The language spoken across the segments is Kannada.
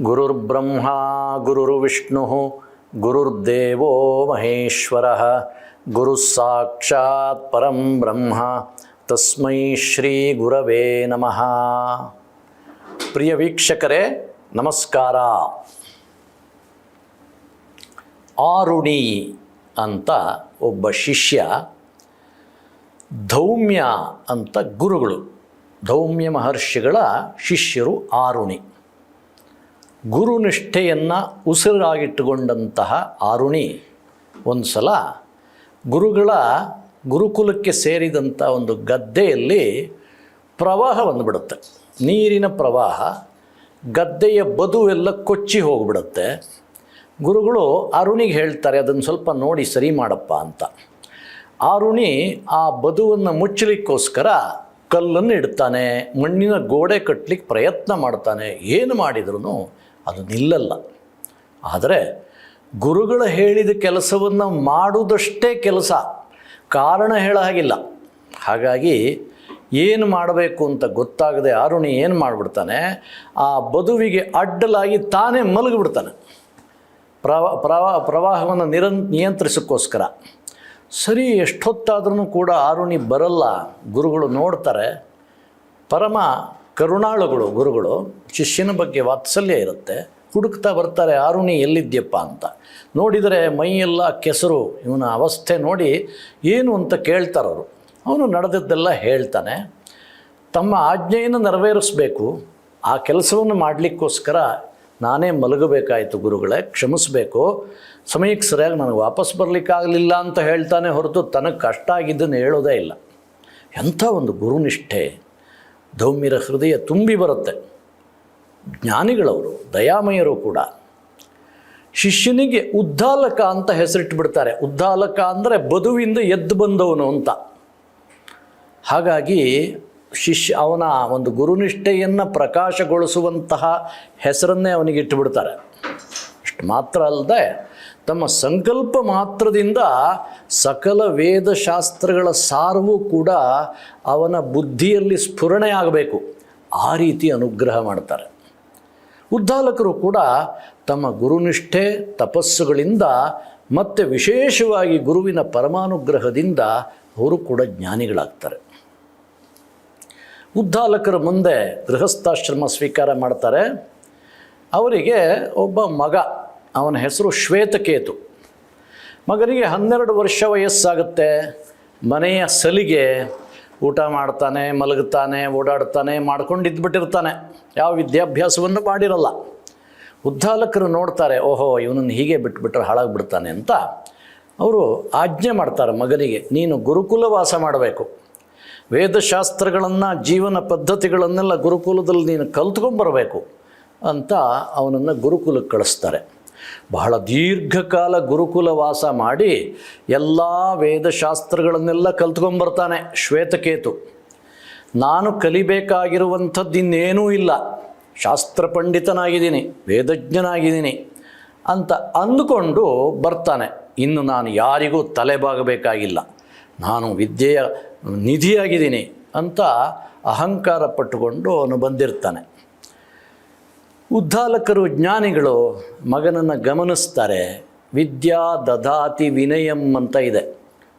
ಗುರುರ್ಬ್ರಹ್ಮ ಗುರುರ್ವಿಷ್ಣು ಗುರುರ್ದೇವೋ ಮಹೇಶ್ವರಃ ಗುರುಸ್ಸಾಕ್ಷಾತ್ ಪರಂ ಬ್ರಹ್ಮ ತಸ್ಮೈ ಶ್ರೀ ಗುರವೇ ನಮಃ. ಪ್ರಿಯ ವೀಕ್ಷಕರೇ ನಮಸ್ಕಾರ. ಆರುಣಿ ಅಂತ ಒಬ್ಬ ಶಿಷ್ಯ, ಧೌಮ್ಯ ಅಂತ ಗುರುಗಳು, ಧೌಮ್ಯ ಮಹರ್ಷಿಗಳ ಶಿಷ್ಯರು ಆರುಣಿ. ಗುರುನಿಷ್ಠೆಯನ್ನು ಉಸಿರಾಗಿಟ್ಟುಕೊಂಡಂತಹ ಆರುಣಿ ಒಂದು ಸಲ ಗುರುಕುಲಕ್ಕೆ ಸೇರಿದಂಥ ಒಂದು ಗದ್ದೆಯಲ್ಲಿ ಪ್ರವಾಹ ಬಂದುಬಿಡುತ್ತೆ. ನೀರಿನ ಪ್ರವಾಹ, ಗದ್ದೆಯ ಬದುವೆಲ್ಲ ಕೊಚ್ಚಿ ಹೋಗಿಬಿಡುತ್ತೆ. ಗುರುಗಳು ಆರುಣಿಗೆ ಹೇಳ್ತಾರೆ, ಅದನ್ನು ಸ್ವಲ್ಪ ನೋಡಿ ಸರಿ ಮಾಡಪ್ಪ ಅಂತ. ಆರುಣಿ ಆ ಬದುವನ್ನು ಮುಚ್ಚಲಿಕ್ಕೋಸ್ಕರ ಕಲ್ಲನ್ನು ಇಡ್ತಾನೆ, ಮಣ್ಣಿನ ಗೋಡೆ ಕಟ್ಟಲಿಕ್ಕೆ ಪ್ರಯತ್ನ ಮಾಡ್ತಾನೆ. ಏನು ಮಾಡಿದ್ರೂ ಅದು ನಿಲ್ಲಲ್ಲ. ಆದರೆ ಗುರುಗಳು ಹೇಳಿದ ಕೆಲಸವನ್ನು ಮಾಡುವುದಷ್ಟೇ ಕೆಲಸ, ಕಾರಣ ಹೇಳ ಹಾಗಿಲ್ಲ. ಹಾಗಾಗಿ ಏನು ಮಾಡಬೇಕು ಅಂತ ಗೊತ್ತಾಗದೆ ಆರುಣಿ ಏನು ಮಾಡಿಬಿಡ್ತಾನೆ, ಆ ಬದುವಿಗೆ ಅಡ್ಡಲಾಗಿ ತಾನೇ ಮಲಗಿಬಿಡ್ತಾನೆ ಪ್ರವಾಹವನ್ನು ನಿಯಂತ್ರಿಸೋಕ್ಕೋಸ್ಕರ. ಸರಿ, ಎಷ್ಟೊತ್ತಾದ್ರೂ ಕೂಡ ಆರುಣಿ ಬರಲ್ಲ. ಗುರುಗಳು ನೋಡ್ತಾರೆ, ಪರಮ ಕರುಣಾಳುಗಳು ಗುರುಗಳು, ಶಿಷ್ಯನ ಬಗ್ಗೆ ವಾತ್ಸಲ್ಯ ಇರುತ್ತೆ. ಹುಡುಕ್ತಾ ಬರ್ತಾರೆ, ಆರುಣಿ ಎಲ್ಲಿದ್ಯಪ್ಪ ಅಂತ. ನೋಡಿದರೆ ಮೈಯೆಲ್ಲ ಕೆಸರು. ಇವನ ಅವಸ್ಥೆ ನೋಡಿ ಏನು ಅಂತ ಕೇಳ್ತಾರವರು. ಅವನು ನಡೆದದ್ದೆಲ್ಲ ಹೇಳ್ತಾನೆ. ತಮ್ಮ ಆಜ್ಞೆಯನ್ನು ನೆರವೇರಿಸಬೇಕು, ಆ ಕೆಲಸವನ್ನು ಮಾಡಲಿಕ್ಕೋಸ್ಕರ ನಾನೇ ಮಲಗಬೇಕಾಯಿತು ಗುರುಗಳೇ, ಕ್ಷಮಿಸಬೇಕು, ಸಮಯಕ್ಕೆ ಸರಿಯಾಗಿ ನನಗೆ ವಾಪಸ್ ಬರಲಿಕ್ಕಾಗಲಿಲ್ಲ ಅಂತ ಹೇಳ್ತಾನೆ ಹೊರತು ತನಗೆ ಕಷ್ಟ ಆಗಿದ್ದನ್ನು ಹೇಳೋದೇ ಇಲ್ಲ. ಎಂಥ ಒಂದು ಗುರುನಿಷ್ಠೆ, ಧೌಮ್ಯರ ಹೃದಯ ತುಂಬಿ ಬರುತ್ತೆ. ಜ್ಞಾನಿಗಳವರು, ದಯಾಮಯರು ಕೂಡ. ಶಿಷ್ಯನಿಗೆ ಉದ್ದಾಲಕ ಅಂತ ಹೆಸರಿಟ್ಟುಬಿಡ್ತಾರೆ. ಉದ್ದಾಲಕ ಅಂದರೆ ಬದುವಿಂದ ಎದ್ದು ಬಂದವನು ಅಂತ. ಹಾಗಾಗಿ ಅವನ ಒಂದು ಗುರುನಿಷ್ಠೆಯನ್ನು ಪ್ರಕಾಶಗೊಳಿಸುವಂತಹ ಹೆಸರನ್ನೇ ಅವನಿಗೆ ಇಟ್ಟುಬಿಡ್ತಾರೆ. ಅಷ್ಟು ಮಾತ್ರ ಅಲ್ಲದೆ ತಮ್ಮ ಸಂಕಲ್ಪ ಮಾತ್ರದಿಂದ ಸಕಲ ವೇದಶಾಸ್ತ್ರಗಳ ಸಾರವೂ ಕೂಡ ಅವನ ಬುದ್ಧಿಯಲ್ಲಿ ಸ್ಫುರಣೆ ಆಗಬೇಕು, ಆ ರೀತಿ ಅನುಗ್ರಹ ಮಾಡ್ತಾರೆ. ಉದ್ದಾಲಕರು ಕೂಡ ತಮ್ಮ ಗುರುನಿಷ್ಠೆ, ತಪಸ್ಸುಗಳಿಂದ ಮತ್ತು ವಿಶೇಷವಾಗಿ ಗುರುವಿನ ಪರಮಾನುಗ್ರಹದಿಂದ ಅವರು ಕೂಡ ಜ್ಞಾನಿಗಳಾಗ್ತಾರೆ. ಉದ್ದಾಲಕರ ಮುಂದೆ ಗೃಹಸ್ಥಾಶ್ರಮ ಸ್ವೀಕಾರ ಮಾಡ್ತಾರೆ. ಅವರಿಗೆ ಒಬ್ಬ ಮಗ, ಅವನ ಹೆಸರು ಶ್ವೇತಕೇತು. ಮಗನಿಗೆ 12 ವರ್ಷ ವಯಸ್ಸಾಗುತ್ತೆ. ಮನೆಯ ಸಲಿಗೆ, ಊಟ ಮಾಡ್ತಾನೆ, ಮಲಗುತ್ತಾನೆ, ಓಡಾಡ್ತಾನೆ, ಮಾಡ್ಕೊಂಡಿದ್ದುಬಿಟ್ಟಿರ್ತಾನೆ. ಯಾವ ವಿದ್ಯಾಭ್ಯಾಸವನ್ನು ಮಾಡಿರಲ್ಲ. ಉದ್ದಾಲಕರು ನೋಡ್ತಾರೆ, ಓಹೋ ಇವನನ್ನು ಹೀಗೆ ಬಿಟ್ಬಿಟ್ರೆ ಹಾಳಾಗಿಬಿಡ್ತಾನೆ ಅಂತ ಅವರು ಆಜ್ಞೆ ಮಾಡ್ತಾರೆ ಮಗನಿಗೆ, ನೀನು ಗುರುಕುಲ ವಾಸ ಮಾಡಬೇಕು, ವೇದಶಾಸ್ತ್ರಗಳನ್ನು, ಜೀವನ ಪದ್ಧತಿಗಳನ್ನೆಲ್ಲ ಗುರುಕುಲದಲ್ಲಿ ನೀನು ಕಲ್ತ್ಕೊಂಬರಬೇಕು ಅಂತ ಅವನನ್ನು ಗುರುಕುಲಕ್ಕೆ ಕಳಿಸ್ತಾರೆ. ಬಹಳ ದೀರ್ಘಕಾಲ ಗುರುಕುಲ ವಾಸ ಮಾಡಿ ಎಲ್ಲ ವೇದಶಾಸ್ತ್ರಗಳನ್ನೆಲ್ಲ ಕಲ್ತ್ಕೊಂಬರ್ತಾನೆ ಶ್ವೇತಕೇತು. ನಾನು ಕಲಿಬೇಕಾಗಿರುವಂಥದ್ದು ಇನ್ನೇನೂ ಇಲ್ಲ, ಶಾಸ್ತ್ರ ಪಂಡಿತನಾಗಿದ್ದೀನಿ, ವೇದಜ್ಞನಾಗಿದ್ದೀನಿ ಅಂತ ಅಂದುಕೊಂಡು ಬರ್ತಾನೆ. ಇನ್ನು ನಾನು ಯಾರಿಗೂ ತಲೆಬಾಗಬೇಕಾಗಿಲ್ಲ, ನಾನು ವಿದ್ಯೆಯ ನಿಧಿಯಾಗಿದ್ದೀನಿ ಅಂತ ಅಹಂಕಾರ ಪಟ್ಟುಕೊಂಡು ಅವನು ಬಂದಿರ್ತಾನೆ. ಉದ್ದಾಲಕರು, ಜ್ಞಾನಿಗಳು ಮಗನನ್ನು ಗಮನಿಸ್ತಾರೆ. ವಿದ್ಯಾ ದದಾತಿ ವಿನಯಂ ಅಂತ ಇದೆ.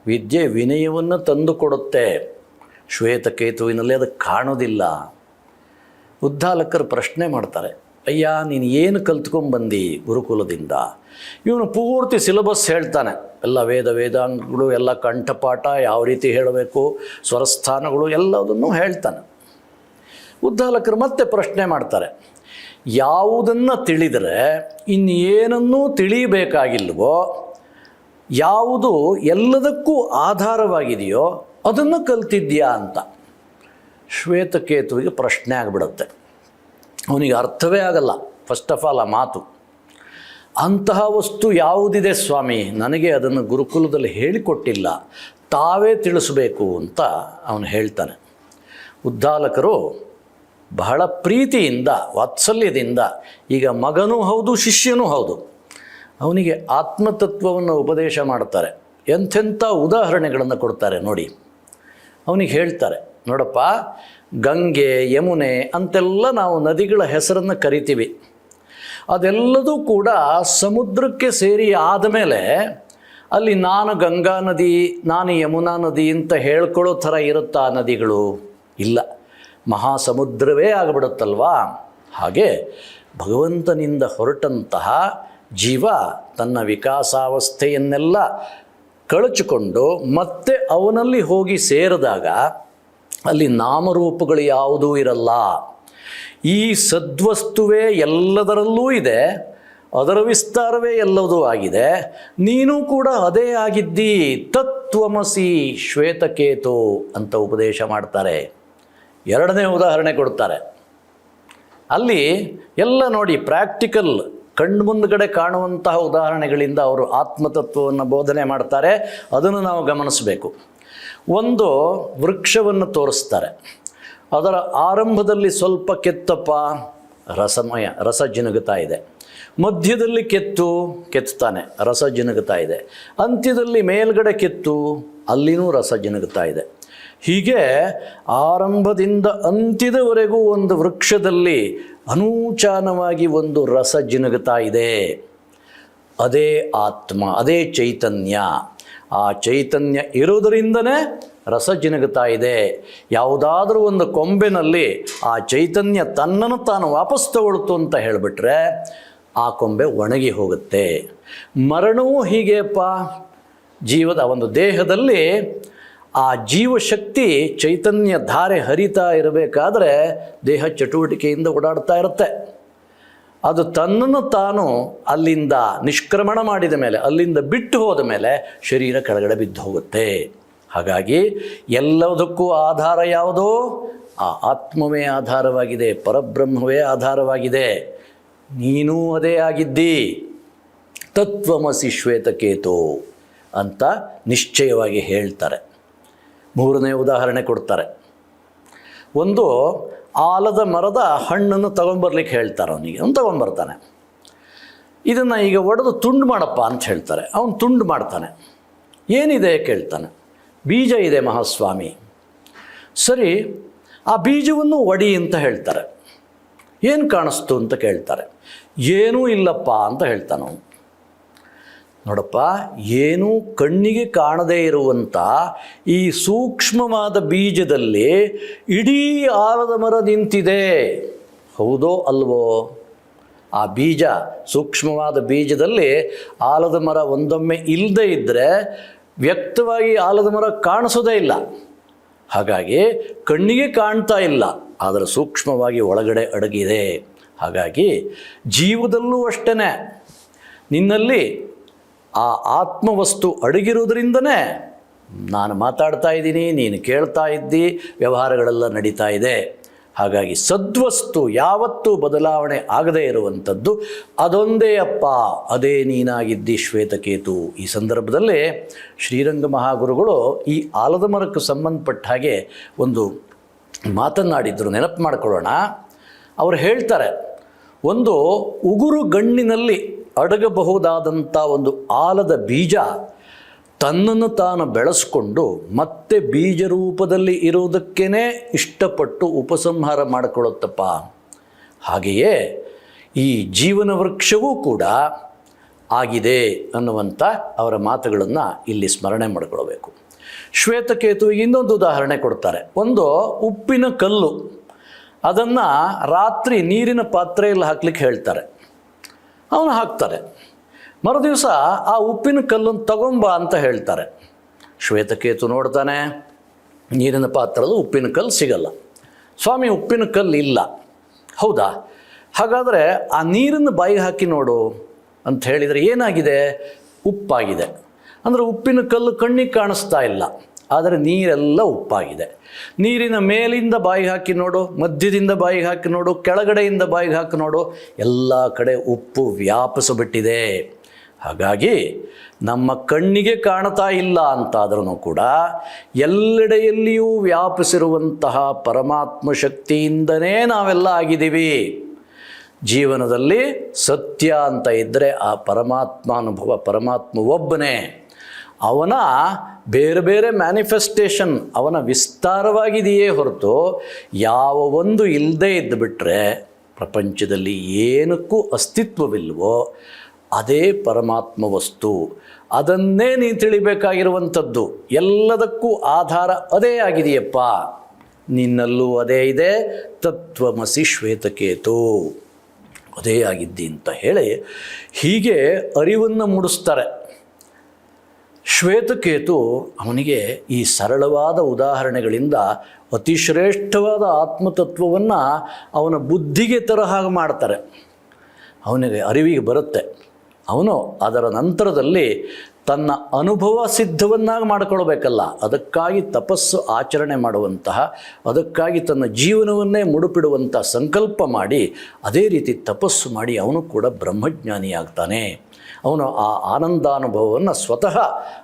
ವಿದ್ಯೆ ವಿನಯವನ್ನು ತಂದು ಕೊಡುತ್ತೆ. ಶ್ವೇತಕೇತುವಿನಲ್ಲಿ ಅದು ಕಾಣೋದಿಲ್ಲ. ಉದ್ದಾಲಕರು ಪ್ರಶ್ನೆ ಮಾಡ್ತಾರೆ, ಅಯ್ಯ ನೀನು ಏನು ಕಲ್ತ್ಕೊಂಡ್ಬಂದು ಗುರುಕುಲದಿಂದ? ಇವನು ಪೂರ್ತಿ ಸಿಲೆಬಸ್ ಹೇಳ್ತಾನೆ. ಎಲ್ಲ ವೇದಾಂಗಗಳು, ಎಲ್ಲ ಕಂಠಪಾಠ, ಯಾವ ರೀತಿ ಹೇಳಬೇಕು, ಸ್ವರಸ್ಥಾನಗಳು ಎಲ್ಲದನ್ನು ಹೇಳ್ತಾನೆ. ಉದ್ದಾಲಕರು ಮತ್ತೆ ಪ್ರಶ್ನೆ ಮಾಡ್ತಾರೆ, ಯಾವುದನ್ನು ತಿಳಿದರೆ ಇನ್ನೇನನ್ನೂ ತಿಳಿಯಬೇಕಾಗಿಲ್ವೋ, ಯಾವುದು ಎಲ್ಲದಕ್ಕೂ ಆಧಾರವಾಗಿದೆಯೋ ಅದನ್ನು ಕಲ್ತಿದ್ಯಾ ಅಂತ. ಶ್ವೇತಕೇತುವಿಗೆ ಪ್ರಶ್ನೆ ಆಗಿಬಿಡುತ್ತೆ. ಅವನಿಗೆ ಅರ್ಥವೇ ಆಗಲ್ಲ ಫಸ್ಟ್ ಆಫ್ ಆಲ್ ಆ ಮಾತು. ಅಂತಹ ವಸ್ತು ಯಾವುದಿದೆ ಸ್ವಾಮಿ, ನನಗೆ ಅದನ್ನು ಗುರುಕುಲದಲ್ಲಿ ಹೇಳಿಕೊಟ್ಟಿಲ್ಲ, ತಾವೇ ತಿಳಿಸಬೇಕು ಅಂತ ಅವನು ಹೇಳ್ತಾನೆ. ಉದ್ದಾಲಕರು ಬಹಳ ಪ್ರೀತಿಯಿಂದ, ವಾತ್ಸಲ್ಯದಿಂದ, ಈಗ ಮಗನೂ ಹೌದು ಶಿಷ್ಯನೂ ಹೌದು, ಅವನಿಗೆ ಆತ್ಮತತ್ವವನ್ನು ಉಪದೇಶ ಮಾಡ್ತಾರೆ. ಎಂಥೆಂಥ ಉದಾಹರಣೆಗಳನ್ನು ಕೊಡ್ತಾರೆ ನೋಡಿ. ಅವನಿಗೆ ಹೇಳ್ತಾರೆ, ನೋಡಪ್ಪ, ಗಂಗೆ, ಯಮುನೆ ಅಂತೆಲ್ಲ ನಾವು ನದಿಗಳ ಹೆಸರನ್ನು ಕರಿತೀವಿ. ಅದೆಲ್ಲದೂ ಕೂಡ ಸಮುದ್ರಕ್ಕೆ ಸೇರಿ ಆದಮೇಲೆ ಅಲ್ಲಿ ನಾನು ಗಂಗಾ ನದಿ, ನಾನು ಯಮುನಾ ನದಿ ಅಂತ ಹೇಳ್ಕೊಳ್ಳೋ ಥರ ಇರುತ್ತಾ ನದಿಗಳು? ಇಲ್ಲ, ಮಹಾಸಮುದ್ರವೇ ಆಗಿಬಿಡುತ್ತಲ್ವಾ. ಹಾಗೆ ಭಗವಂತನಿಂದ ಹೊರಟಂತಹ ಜೀವ ತನ್ನ ವಿಕಾಸಾವಸ್ಥೆಯನ್ನೆಲ್ಲ ಕಳಚಿಕೊಂಡು ಮತ್ತೆ ಅವನಲ್ಲಿ ಹೋಗಿ ಸೇರಿದಾಗ ಅಲ್ಲಿ ನಾಮರೂಪಗಳು ಯಾವುದೂ ಇರಲ್ಲ. ಈ ಸದ್ವಸ್ತುವೇ ಎಲ್ಲದರಲ್ಲೂ ಇದೆ, ಅದರ ವಿಸ್ತಾರವೇ ಎಲ್ಲದೂ ಆಗಿದೆ, ನೀನು ಕೂಡ ಅದೇ ಆಗಿದ್ದಿ, ತತ್ವಮಸಿ ಶ್ವೇತಕೇತು ಅಂತ ಉಪದೇಶ ಮಾಡ್ತಾರೆ. ಎರಡನೇ ಉದಾಹರಣೆ ಕೊಡ್ತಾರೆ. ಅಲ್ಲಿ ಎಲ್ಲ ನೋಡಿ ಪ್ರಾಕ್ಟಿಕಲ್ ಕಣ್ಮುಂದುಗಡೆ ಕಾಣುವಂತಹ ಉದಾಹರಣೆಗಳಿಂದ ಅವರು ಆತ್ಮತತ್ವವನ್ನು ಬೋಧನೆ ಮಾಡ್ತಾರೆ. ಅದನ್ನು ನಾವು ಗಮನಿಸಬೇಕು. ಒಂದು ವೃಕ್ಷವನ್ನು ತೋರಿಸ್ತಾರೆ. ಅದರ ಆರಂಭದಲ್ಲಿ ಸ್ವಲ್ಪ ಕೆತ್ತಪ್ಪ, ರಸ ಜಿನುಗುತ್ತಾ ಇದೆ. ಮಧ್ಯದಲ್ಲಿ ಕೆತ್ತಾನೆ, ರಸ ಜಿನುಗುತ್ತಾ ಇದೆ. ಅಂತ್ಯದಲ್ಲಿ ಮೇಲ್ಗಡೆ ಅಲ್ಲಿನೂ ರಸ ಜಿನುಗುತ್ತಾ ಇದೆ. ಹೀಗೆ ಆರಂಭದಿಂದ ಅಂತ್ಯದವರೆಗೂ ಒಂದು ವೃಕ್ಷದಲ್ಲಿ ಅನೂಚಾನವಾಗಿ ಒಂದು ರಸ ಜಿನುಗುತ್ತಾ ಇದೆ. ಅದೇ ಆತ್ಮ, ಅದೇ ಚೈತನ್ಯ. ಆ ಚೈತನ್ಯ ಇರೋದರಿಂದನೇ ರಸ ಜಿನುಗುತ್ತಾ ಇದೆ. ಯಾವುದಾದ್ರೂ ಒಂದು ಕೊಂಬೆನಲ್ಲಿ ಆ ಚೈತನ್ಯ ತನ್ನನ್ನು ತಾನು ವಾಪಸ್ ತಗೊಳ್ತು ಅಂತ ಹೇಳಿಬಿಟ್ರೆ ಆ ಕೊಂಬೆ ಒಣಗಿ ಹೋಗುತ್ತೆ. ಮರಣವೂ ಹೀಗೆಪ್ಪ. ಜೀವದ ಒಂದು ದೇಹದಲ್ಲಿ ಆ ಜೀವಶಕ್ತಿ ಚೈತನ್ಯ ಧಾರೆ ಹರಿತಾ ಇರಬೇಕಾದ್ರೆ ದೇಹ ಚಟುವಟಿಕೆಯಿಂದ ಓಡಾಡ್ತಾ ಇರುತ್ತೆ. ಅದು ತನ್ನನ್ನು ತಾನು ಅಲ್ಲಿಂದ ನಿಷ್ಕ್ರಮಣ ಮಾಡಿದ ಮೇಲೆ, ಅಲ್ಲಿಂದ ಬಿಟ್ಟು ಹೋದ ಮೇಲೆ ಶರೀರ ಕೆಳಗಡೆ ಬಿದ್ದು ಹೋಗುತ್ತೆ. ಹಾಗಾಗಿ ಎಲ್ಲದಕ್ಕೂ ಆಧಾರ ಯಾವುದೋ? ಆ ಆತ್ಮವೇ ಆಧಾರವಾಗಿದೆ, ಪರಬ್ರಹ್ಮವೇ ಆಧಾರವಾಗಿದೆ. ನೀನೂ ಅದೇ ಆಗಿದ್ದಿ, ತತ್ವಮಸಿ ಶ್ವೇತಕೇತು ಅಂತ ನಿಶ್ಚಯವಾಗಿ ಹೇಳ್ತಾರೆ. ಮೂರನೇ ಉದಾಹರಣೆ ಕೊಡ್ತಾರೆ. ಒಂದು ಆಲದ ಮರದ ಹಣ್ಣನ್ನು ತಗೊಂಬರ್ಲಿಕ್ಕೆ ಹೇಳ್ತಾರೆ. ಅವನು ತಗೊಂಬರ್ತಾನೆ. ಇದನ್ನು ಈಗ ಒಡೆದು ತುಂಡು ಮಾಡಪ್ಪ ಅಂತ ಹೇಳ್ತಾರೆ. ಅವನು ತುಂಡು ಮಾಡ್ತಾನೆ. ಏನಿದೆ ಕೇಳ್ತಾನೆ. ಬೀಜ ಇದೆ ಮಹಾಸ್ವಾಮಿ. ಸರಿ, ಆ ಬೀಜವನ್ನು ಒಡಿ ಅಂತ ಹೇಳ್ತಾರೆ. ಏನು ಕಾಣಿಸ್ತು ಅಂತ ಕೇಳ್ತಾರೆ. ಏನೂ ಇಲ್ಲಪ್ಪ ಅಂತ ಹೇಳ್ತಾನೆ ಅವನು. ನೋಡಪ್ಪ, ಏನೂ ಕಣ್ಣಿಗೆ ಕಾಣದೇ ಇರುವಂಥ ಈ ಸೂಕ್ಷ್ಮವಾದ ಬೀಜದಲ್ಲಿ ಇಡೀ ಆಲದ ಮರ ನಿಂತಿದೆ. ಹೌದೋ ಅಲ್ವೋ? ಆ ಬೀಜ, ಸೂಕ್ಷ್ಮವಾದ ಬೀಜದಲ್ಲಿ ಆಲದ ಮರ ಒಂದೊಮ್ಮೆ ಇಲ್ಲದೇ ಇದ್ದರೆ ವ್ಯಕ್ತವಾಗಿ ಆಲದ ಮರ ಕಾಣಿಸೋದೇ ಇಲ್ಲ. ಹಾಗಾಗಿ ಕಣ್ಣಿಗೆ ಕಾಣ್ತಾ ಇಲ್ಲ, ಆದರೆ ಸೂಕ್ಷ್ಮವಾಗಿ ಒಳಗಡೆ ಅಡಗಿದೆ. ಹಾಗಾಗಿ ಜೀವದಲ್ಲೂ ಅಷ್ಟೇ, ನಿನ್ನಲ್ಲಿ ಆ ಆತ್ಮವಸ್ತು ಅಡಗಿರೋದ್ರಿಂದನೇ ನಾನು ಮಾತಾಡ್ತಾ ಇದ್ದೀನಿ, ನೀನು ಕೇಳ್ತಾ ಇದ್ದಿ, ವ್ಯವಹಾರಗಳೆಲ್ಲ ನಡೀತಾ ಇದೆ. ಹಾಗಾಗಿ ಸದ್ವಸ್ತು ಯಾವತ್ತೂ ಬದಲಾವಣೆ ಆಗದೇ ಇರುವಂಥದ್ದು ಅದೊಂದೇ ಅಪ್ಪ, ಅದೇ ನೀನಾಗಿದ್ದಿ ಶ್ವೇತಕೇತು. ಈ ಸಂದರ್ಭದಲ್ಲಿ ಶ್ರೀರಂಗ ಮಹಾಗುರುಗಳು ಈ ಆಲದ ಮರಕ್ಕೆ ಸಂಬಂಧಪಟ್ಟ ಹಾಗೆ ಒಂದು ಮಾತನ್ನಾಡಿದ್ರು, ನೆನಪು ಮಾಡ್ಕೊಳ್ಳೋಣ. ಅವರು ಹೇಳ್ತಾರೆ, ಒಂದು ಉಗುರು ಗಣ್ಣಿನಲ್ಲಿ ಅಡಗಬಹುದಾದಂಥ ಒಂದು ಆಲದ ಬೀಜ ತನ್ನನ್ನು ತಾನು ಬೆಳೆಸ್ಕೊಂಡು ಮತ್ತೆ ಬೀಜ ರೂಪದಲ್ಲಿ ಇರುವುದಕ್ಕೇ ಇಷ್ಟಪಟ್ಟು ಉಪಸಂಹಾರ ಮಾಡಿಕೊಳ್ಳುತ್ತಪ್ಪ. ಹಾಗೆಯೇ ಈ ಜೀವನ ವೃಕ್ಷವೂ ಕೂಡ ಆಗಿದೆ ಅನ್ನುವಂಥ ಅವರ ಮಾತುಗಳನ್ನು ಇಲ್ಲಿ ಸ್ಮರಣೆ ಮಾಡಿಕೊಳ್ಬೇಕು. ಶ್ವೇತಕೇತುವಿಗೆ ಇನ್ನೊಂದು ಉದಾಹರಣೆ ಕೊಡ್ತಾರೆ. ಒಂದು ಉಪ್ಪಿನ ಕಲ್ಲು, ಅದನ್ನು ರಾತ್ರಿ ನೀರಿನ ಪಾತ್ರೆಯಲ್ಲಿ ಹಾಕ್ಲಿಕ್ಕೆ ಹೇಳ್ತಾರೆ. ಅವನು ಹಾಕ್ತಾರೆ. ಮರುದಿವಸ ಆ ಉಪ್ಪಿನ ಕಲ್ಲನ್ನು ತಗೊಂಬ ಅಂತ ಹೇಳ್ತಾರೆ. ಶ್ವೇತಕೇತು ನೋಡ್ತಾನೆ, ನೀರಿನ ಪಾತ್ರದ ಉಪ್ಪಿನ ಕಲ್ಲು ಸಿಗಲ್ಲ. ಸ್ವಾಮಿ, ಉಪ್ಪಿನ ಕಲ್ಲು ಇಲ್ಲ. ಹೌದಾ? ಹಾಗಾದರೆ ಆ ನೀರನ್ನು ಬಾಯಿಗೆ ಹಾಕಿ ನೋಡು ಅಂತ ಹೇಳಿದರೆ ಏನಾಗಿದೆ? ಉಪ್ಪಾಗಿದೆ. ಅಂದರೆ ಉಪ್ಪಿನ ಕಲ್ಲು ಕಣ್ಣಿಗೆ ಕಾಣಿಸ್ತಾ ಇಲ್ಲ, ಆದರೆ ನೀರೆಲ್ಲ ಉಪ್ಪಾಗಿದೆ. ನೀರಿನ ಮೇಲಿಂದ ಬಾಯಿಗೆ ಹಾಕಿ ನೋಡು, ಮಧ್ಯದಿಂದ ಬಾಯಿಗೆ ಹಾಕಿ ನೋಡು, ಕೆಳಗಡೆಯಿಂದ ಬಾಯಿಗೆ ಹಾಕಿ ನೋಡು, ಎಲ್ಲ ಕಡೆ ಉಪ್ಪು ವ್ಯಾಪಿಸಿಬಿಟ್ಟಿದೆ. ಹಾಗಾಗಿ ನಮ್ಮ ಕಣ್ಣಿಗೆ ಕಾಣ್ತಾ ಇಲ್ಲ ಅಂತಾದ್ರೂ ಕೂಡ ಎಲ್ಲೆಡೆಯಲ್ಲಿಯೂ ವ್ಯಾಪಿಸಿರುವಂತಹ ಪರಮಾತ್ಮ ಶಕ್ತಿಯಿಂದನೇ ನಾವೆಲ್ಲ ಆಗಿದ್ದೀವಿ. ಜೀವನದಲ್ಲಿ ಸತ್ಯ ಅಂತ ಇದ್ದರೆ ಆ ಪರಮಾತ್ಮ ಅನುಭವ, ಪರಮಾತ್ಮ ಒಬ್ಬನೇ. ಅವನ ಬೇರೆ ಬೇರೆ ಮ್ಯಾನಿಫೆಸ್ಟೇಷನ್ ಅವನ ವಿಸ್ತಾರವಾಗಿದೆಯೇ ಹೊರತು ಯಾವ ಒಂದು ಇಲ್ಲದೇ ಇದ್ದುಬಿಟ್ರೆ ಪ್ರಪಂಚದಲ್ಲಿ ಏನಕ್ಕೂ ಅಸ್ತಿತ್ವವಿಲ್ವೋ ಅದೇ ಪರಮಾತ್ಮ ವಸ್ತು. ಅದನ್ನೇ ನೀನು ತಿಳಿಬೇಕಾಗಿರುವಂಥದ್ದು. ಎಲ್ಲದಕ್ಕೂ ಆಧಾರ ಅದೇ ಆಗಿದೆಯಪ್ಪ. ನಿನ್ನಲ್ಲೂ ಅದೇ ಇದೆ. ತತ್ವಮಸಿ ಶ್ವೇತಕೇತು, ಅದೇ ಆಗಿದ್ದಿ ಅಂತ ಹೇಳಿ ಹೀಗೆ ಅರಿವನ್ನು ಮೂಡಿಸ್ತಾರೆ. ಶ್ವೇತಕೇತು ಅವನಿಗೆ ಈ ಸರಳವಾದ ಉದಾಹರಣೆಗಳಿಂದ ಅತಿಶ್ರೇಷ್ಠವಾದ ಆತ್ಮತತ್ವವನ್ನು ಅವನ ಬುದ್ಧಿಗೆ ತರಹ ಮಾಡ್ತಾರೆ. ಅವನಿಗೆ ಅರಿವಿಗೆ ಬರುತ್ತೆ. ಅವನು ಅದರ ನಂತರದಲ್ಲಿ ತನ್ನ ಅನುಭವ ಸಿದ್ಧವನ್ನಾಗಿ ಮಾಡಿಕೊಳ್ಬೇಕಲ್ಲ, ಅದಕ್ಕಾಗಿ ತಪಸ್ಸು ಆಚರಣೆ ಮಾಡುವಂತಹ, ಅದಕ್ಕಾಗಿ ತನ್ನ ಜೀವನವನ್ನೇ ಮುಡುಪಿಡುವಂಥ ಸಂಕಲ್ಪ ಮಾಡಿ ಅದೇ ರೀತಿ ತಪಸ್ಸು ಮಾಡಿ ಅವನು ಕೂಡ ಬ್ರಹ್ಮಜ್ಞಾನಿಯಾಗ್ತಾನೆ. ಅವನು ಆ ಆನಂದಾನುಭವವನ್ನು ಸ್ವತಃ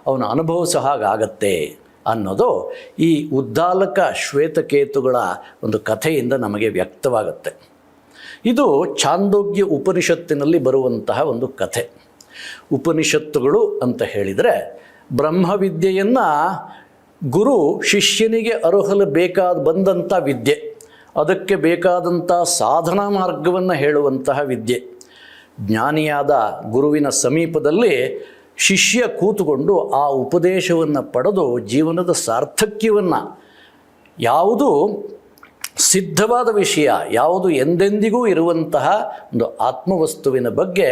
ಅವನು ಅನುಭವಿಸೋ ಹಾಗಾಗತ್ತೆ ಅನ್ನೋದು ಈ ಉದ್ದಾಲಕ ಶ್ವೇತಕೇತುಗಳ ಒಂದು ಕಥೆಯಿಂದ ನಮಗೆ ವ್ಯಕ್ತವಾಗುತ್ತೆ. ಇದು ಛಾಂದೋಗ್ಯ ಉಪನಿಷತ್ತಿನಲ್ಲಿ ಬರುವಂತಹ ಒಂದು ಕಥೆ. ಉಪನಿಷತ್ತುಗಳು ಅಂತ ಹೇಳಿದರೆ ಬ್ರಹ್ಮವಿದ್ಯೆಯನ್ನು ಗುರು ಶಿಷ್ಯನಿಗೆ ಅರುಹಲು ಬಂದಂಥ ವಿದ್ಯೆ, ಅದಕ್ಕೆ ಬೇಕಾದಂಥ ಸಾಧನಾ ಮಾರ್ಗವನ್ನು ಹೇಳುವಂತಹ ವಿದ್ಯೆ. ಜ್ಞಾನಿಯಾದ ಗುರುವಿನ ಸಮೀಪದಲ್ಲಿ ಶಿಷ್ಯ ಕೂತುಕೊಂಡು ಆ ಉಪದೇಶವನ್ನು ಪಡೆದು ಜೀವನದ ಸಾರ್ಥಕ್ಯವನ್ನು, ಯಾವುದು ಸಿದ್ಧವಾದ ವಿಷಯ, ಯಾವುದು ಎಂದೆಂದಿಗೂ ಇರುವಂತಹ ಒಂದು ಆತ್ಮವಸ್ತುವಿನ ಬಗ್ಗೆ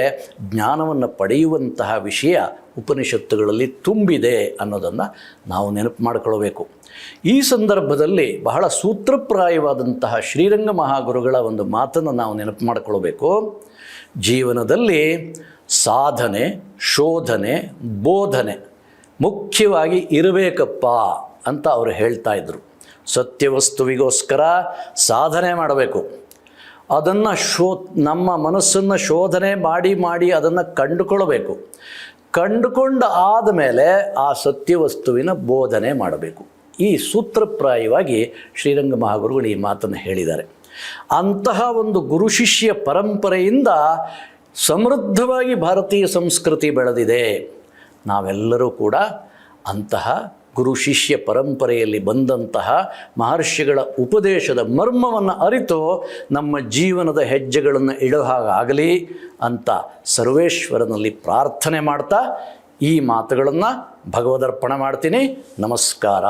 ಜ್ಞಾನವನ್ನು ಪಡೆಯುವಂತಹ ವಿಷಯ ಉಪನಿಷತ್ತುಗಳಲ್ಲಿ ತುಂಬಿದೆ ಅನ್ನೋದನ್ನು ನಾವು ನೆನಪು ಮಾಡಿಕೊಳ್ಳಬೇಕು. ಈ ಸಂದರ್ಭದಲ್ಲಿ ಬಹಳ ಸೂತ್ರಪ್ರಾಯವಾದಂತಹ ಶ್ರೀರಂಗ ಮಹಾಗುರುಗಳ ಒಂದು ಮಾತನ್ನು ನಾವು ನೆನಪು ಮಾಡಿಕೊಳ್ಳಬೇಕು. ಜೀವನದಲ್ಲಿ ಸಾಧನೆ, ಶೋಧನೆ, ಬೋಧನೆ ಮುಖ್ಯವಾಗಿ ಇರಬೇಕಪ್ಪ ಅಂತ ಅವರು ಹೇಳ್ತಾ ಇದ್ದರು. ಸತ್ಯವಸ್ತುವಿಗೋಸ್ಕರ ಸಾಧನೆ ಮಾಡಬೇಕು. ಅದನ್ನು ನಮ್ಮ ಮನಸ್ಸನ್ನು ಶೋಧನೆ ಮಾಡಿ ಅದನ್ನು ಕಂಡುಕೊಳ್ಳಬೇಕು. ಕಂಡುಕೊಂಡು ಆದಮೇಲೆ ಆ ಸತ್ಯವಸ್ತುವಿನ ಬೋಧನೆ ಮಾಡಬೇಕು. ಈ ಸೂತ್ರಪ್ರಾಯವಾಗಿ ಶ್ರೀರಂಗ ಮಹಾಗುರುಗಳು ಈ ಮಾತನ್ನು ಹೇಳಿದ್ದಾರೆ. ಅಂತಹ ಒಂದು ಗುರು ಶಿಷ್ಯ ಪರಂಪರೆಯಿಂದ ಸಮೃದ್ಧವಾಗಿ ಭಾರತೀಯ ಸಂಸ್ಕೃತಿ ಬೆಳೆದಿದೆ. ನಾವೆಲ್ಲರೂ ಕೂಡ ಅಂತಹ ಗುರು ಶಿಷ್ಯ ಪರಂಪರೆಯಲ್ಲಿ ಬಂದಂತಹ ಮಹರ್ಷಿಗಳ ಉಪದೇಶದ ಮರ್ಮವನ್ನು ಅರಿತು ನಮ್ಮ ಜೀವನದ ಹೆಜ್ಜೆಗಳನ್ನು ಇಡೋ ಹಾಗಾಗಲಿ ಅಂತ ಸರ್ವೇಶ್ವರನಲ್ಲಿ ಪ್ರಾರ್ಥನೆ ಮಾಡ್ತಾ ಈ ಮಾತುಗಳನ್ನು ಭಗವದರ್ಪಣೆ ಮಾಡ್ತೀನಿ. ನಮಸ್ಕಾರ.